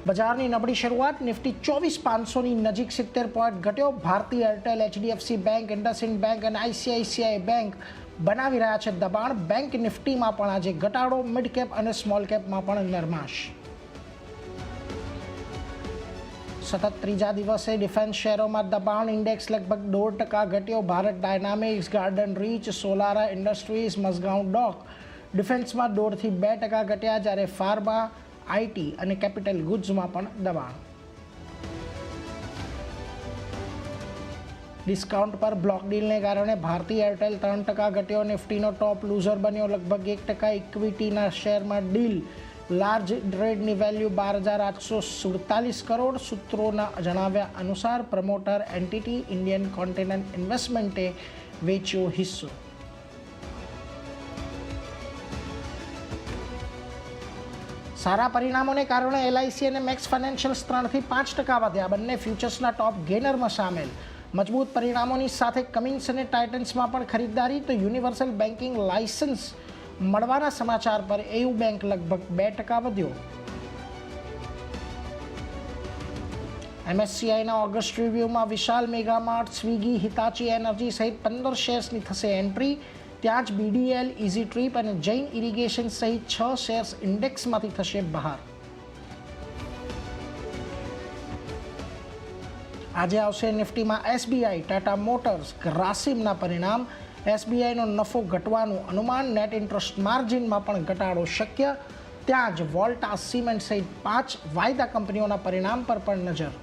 બજારની નબળી શરૂઆત, નિફ્ટી 24,500ની નજીક 70 પોઈન્ટ ઘટ્યો. Bharti Airtel, HDFC bank, IndusInd bank અને ICICI બેંક બનાવી રહ્યા છે દબાણ. બેંક નિફ્ટીમાં પણ આજે ઘટાડો, મિડ કેપ અને સ્મોલ કેપમાં પણ નરમાશ. સતત ત્રીજા દિવસે ડિફેન્સ શેરોમાં દબાણ, ઇન્ડેક્સ લગભગ 0.5% ઘટ્યો. Bharat Dynamics, Garden Reach, Solara Industries, Mazagon Dock ડિફેન્સમાં 1.5% થી 2% ઘટ્યા, જ્યારે ફાર્મા, IT અને કેપિટલ ગુડ્સમાં પણ દબાણ. ડિસ્કાઉન્ટ પર બ્લોક ડીલને કારણે ભારતી એરટેલ 3% ઘટ્યો. નિફ્ટીનો ટોપ લૂઝર બન્યો, લગભગ 1%. ઇક્વિટીના શેરમાં ડીલ લાર્જ ટ્રેડની વેલ્યુ 12,847 કરોડ. સૂત્રોના જણાવ્યા અનુસાર પ્રમોટર એન્ટિટી ઇન્ડિયન કોન્ટિનેન્ટ ઇન્વેસ્ટમેન્ટે વેચ્યો હિસ્સો. સારા પરિણામોને કારણે LIC અને મેક્સ ફાઇનાન્શિયલ્સ 3 થી 5% વધ્યા. બંને ફ્યુચર્સના ટોપ ગેનરમાં સામેલ. મજબૂત પરિણામોની સાથે કમિન્સ અને ટાઇટન્સમાં પણ ખરીદદારી. તો યુનિવર્સલ બેન્કિંગ લાયસન્સ મળવાના સમાચાર પર AU બેંક લગભગ 2% વધ્યો. MSCIના ઓગસ્ટ રિવ્યુમાં વિશાલ મેગામાર્ટ, સ્વિગી, હિતાચી એનર્જી સહિત 15 શેર્સની થશે એન્ટ્રી. ત્યાં જ BDL, ઇઝી ટ્રીપ અને જૈન ઇરિગેશન સહિત 6 શેર્સ ઇન્ડેક્સમાંથી થશે બહાર. આજે આવશે નિફ્ટીમાં SBI, ટાટા મોટર્સ, ગ્રાસિમના પરિણામ. SBIનો નફો ઘટવાનું અનુમાન, નેટ ઇન્ટરેસ્ટ માર્જિનમાં પણ ઘટાડો શક્ય. ત્યાં જ વોલ્ટાસ, સિમેન્ટ સહિત 5 વાયદા કંપનીઓના પરિણામ પર પણ નજર.